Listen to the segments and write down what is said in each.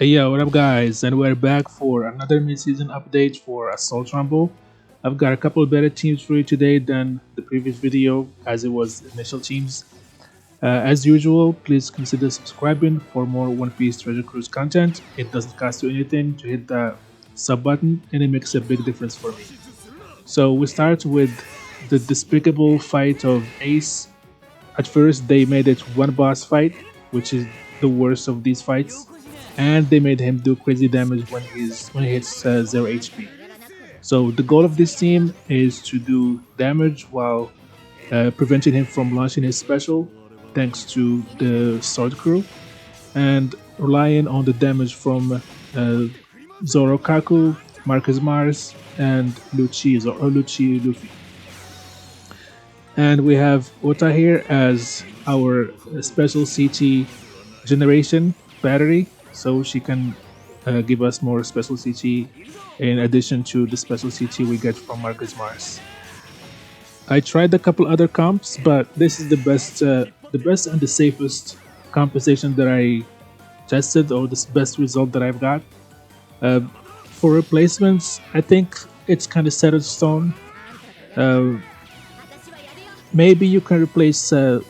Hey yo, what up guys? And we're back for another mid-season update for Assault Rumble. I've got a couple better teams for you today than the previous video as it was initial teams. As usual, please consider subscribing for more One Piece Treasure Cruise content. It doesn't cost you anything to hit the sub button and it makes a big difference for me. So we start with the despicable fight of Ace. At first they made it one boss fight, which is the worst of these fights, and they made him do crazy damage when he hits 0 HP. So the goal of this team is to do damage while preventing him from launching his special, thanks to the sword crew, and relying on the damage from Zoro Kaku, Marcus Mars, and Lucci Luffy. And we have Ota here as our special CT generation battery, so she can give us more special CT in addition to the special CT we get from Marcus Mars. I tried a couple other comps, but this is the best and the safest compensation that I tested, or the best result that I've got. Uh, for replacements, I think it's kind of set in stone. Uh, Maybe you can replace Zoro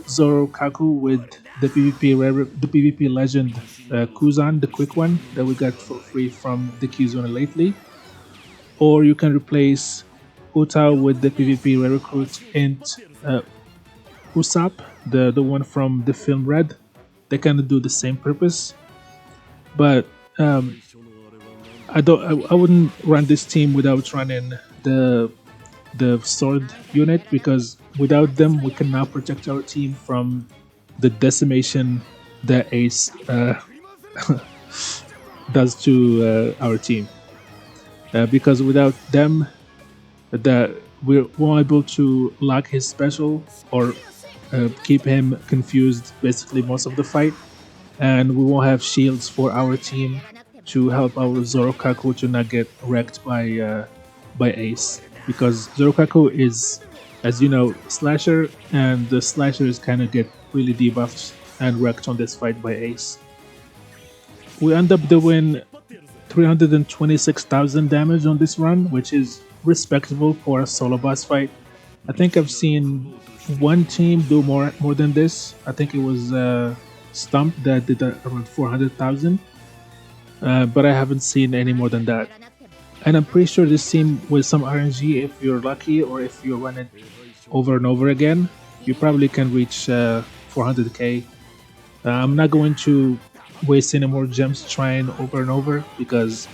Kaku with the PvP legend Kuzan, the quick one that we got for free from the Kizuna lately, or you can replace Uta with the PvP rare recruit Int Usopp, the one from the film Red. They kind of do the same purpose, but I wouldn't run this team without running the sword unit, because without them we can now protect our team from the decimation that Ace does to our team. Because without them, that we're unable to lock his special or keep him confused basically most of the fight, and we won't have shields for our team to help our Zorokaku to not get wrecked by Ace, because Zorokaku is, as you know, slasher, and the slashers kind of get really debuffed and wrecked on this fight by Ace. We end up doing 326,000 damage on this run, which is respectable for a solo boss fight. I think I've seen one team do more than this. I think it was Stump that did around 400,000, but I haven't seen any more than that. And I'm pretty sure this team, with some RNG, if you're lucky or if you run it over and over again, you probably can reach 400k. I'm not going to waste any more gems trying over and over, because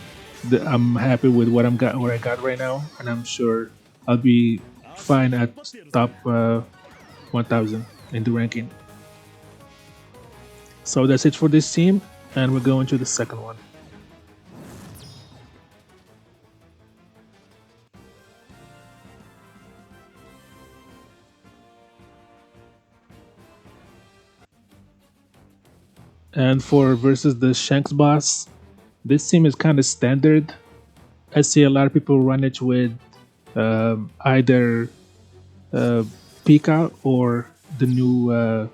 I'm happy with what I got right now, and I'm sure I'll be fine at top 1000 in the ranking. So that's it for this team, and we're going to the second one. And for versus the Shanks boss, this team is kind of standard. I see a lot of people run it with either Pika or the new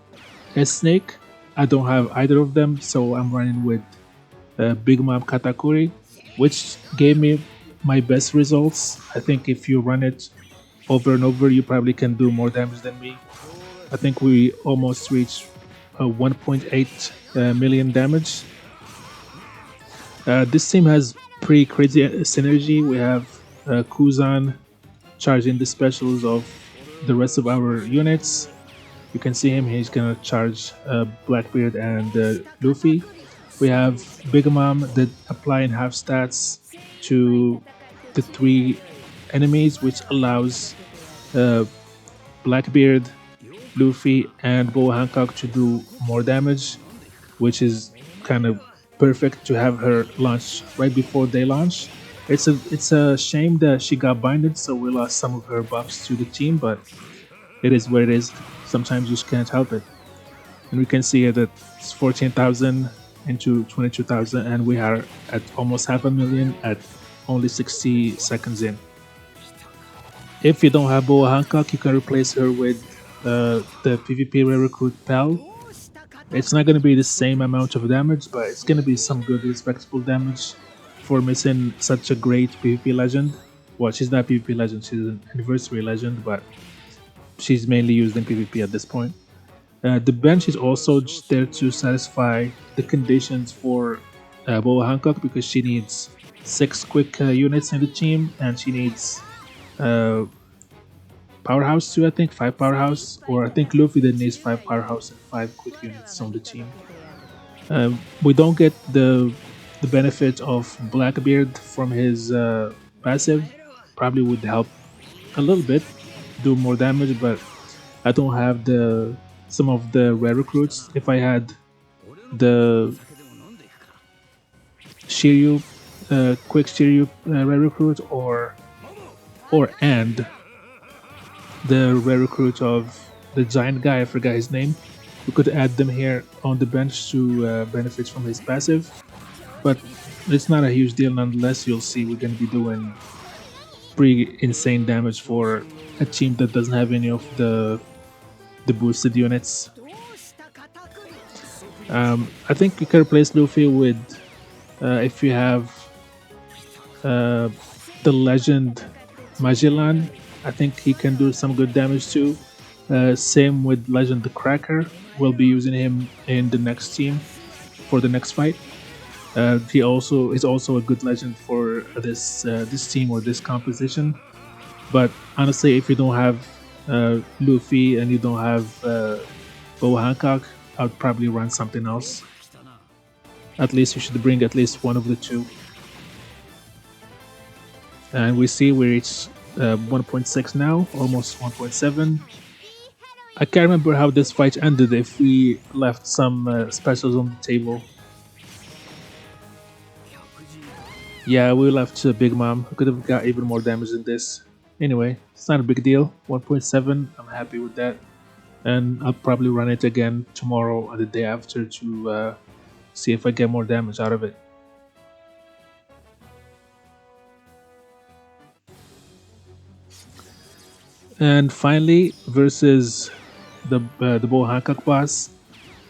S-Snake. I don't have either of them, so I'm running with Big Mom Katakuri, which gave me my best results. I think if you run it over and over, you probably can do more damage than me. I think we almost reached 1.8 million damage. This team has pretty crazy synergy. We have Kuzan charging the specials of the rest of our units. You can see him, he's gonna charge Blackbeard and Luffy. We have Big Mom that applying half stats to the 3 enemies, which allows Blackbeard, Luffy, and Boa Hancock to do more damage, which is kind of perfect to have her launch right before they launch. It's a shame that she got binded, so we lost some of her buffs to the team, but it is what it is. Sometimes you just can't help it. And we can see that it's 14,000 into 22,000, and we are at almost 500,000 at only 60 seconds in. If you don't have Boa Hancock, you can replace her with the PvP rare recruit Pal, It's not going to be the same amount of damage, but it's going to be some good, respectable damage for missing such a great PvP legend. Well, she's not PvP legend; she's an anniversary legend, but she's mainly used in PvP at this point. The bench is also just there to satisfy the conditions for Boa Hancock because she needs 6 quick units in the team and she needs uh, powerhouse too. I think 5 powerhouse, or I think Luffy then needs 5 powerhouse and 5 quick units on the team. We don't get the benefit of Blackbeard from his passive. Probably would help a little bit, do more damage, but I don't have the some of the rare recruits. If I had the Shiryu, quick Shiryu rare recruit, or and the rare recruit of the giant guy, I forgot his name, we could add them here on the bench to benefit from his passive. But it's not a huge deal nonetheless. You'll see we're going to be doing pretty insane damage for a team that doesn't have any of the boosted units. I think you can replace Luffy with if you have the legend Magellan. I think he can do some good damage too. Same with legend the Cracker. We'll be using him in the next team for the next fight. He also is also a good legend for this team or this composition. But honestly, if you don't have Luffy and you don't have Boa Hancock, I'd probably run something else. At least you should bring at least one of the two. And we see we reached 1.6 now, almost 1.7. I can't remember how this fight ended if we left some specials on the table. Yeah, we left Big Mom. Could have got even more damage than this. Anyway, it's not a big deal. 1.7, I'm happy with that. And I'll probably run it again tomorrow or the day after to see if I get more damage out of it. And finally, versus the Boa Hancock boss,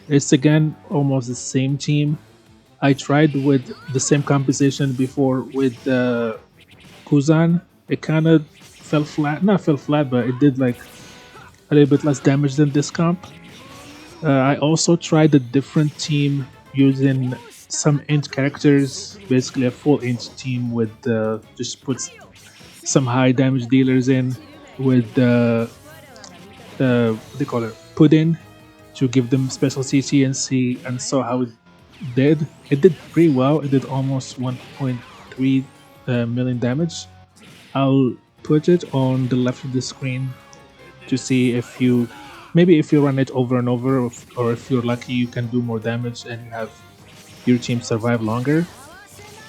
it's again almost the same team. I tried with the same composition before with Kuzan. It kind of fell flat. Not fell flat, but it did like a little bit less damage than this comp. I also tried a different team using some int characters, basically a full int team with just puts some high damage dealers in with what they call it, pudding, to give them special CC and see and saw how it did. It did pretty well. It did almost 1.3 million damage. I'll put it on the left of the screen to see if you maybe if you run it over and over, or if you're lucky you can do more damage and you have your team survive longer.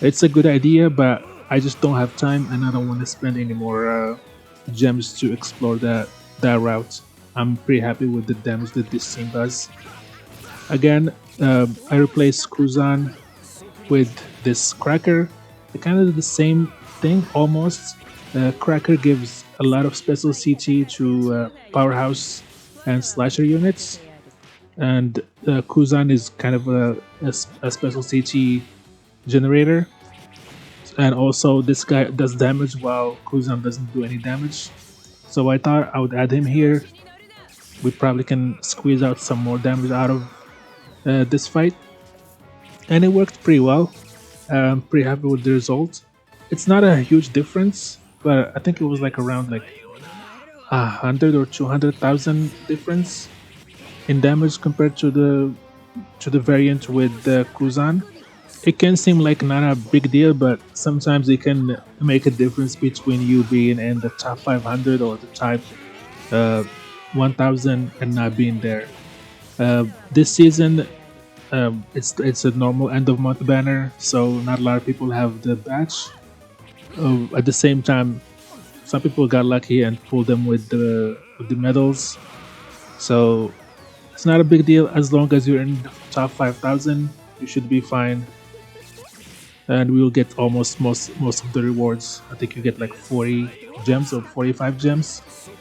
It's a good idea, but I just don't have time and I don't want to spend any more gems to explore that route. I'm pretty happy with the damage that this team does. Again, I replaced Kuzan with this Cracker. They kind of do the same thing almost. Cracker gives a lot of special CT to Powerhouse and Slasher units, and Kuzan is kind of a special CT generator. And also, this guy does damage while Kuzan doesn't do any damage. So I thought I would add him here. We probably can squeeze out some more damage out of this fight. And it worked pretty well. I'm pretty happy with the result. It's not a huge difference, but I think it was like around like 100 or 200,000 difference in damage compared to the variant with Kuzan. It can seem like not a big deal, but sometimes it can make a difference between you being in the top 500 or the top 1000 and not being there. This season, it's a normal end of month banner, so not a lot of people have the badge. At the same time, some people got lucky and pulled them with the medals. So it's not a big deal as long as you're in the top 5,000. You should be fine. And we will get almost most of the rewards. I think you get like 40 gems or 45 gems,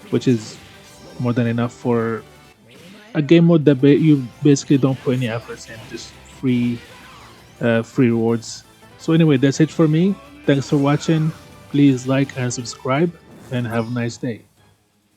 which is more than enough for a game mode that you basically don't put any efforts in, just free rewards. So anyway, that's it for me. Thanks for watching. Please like and subscribe, and have a nice day.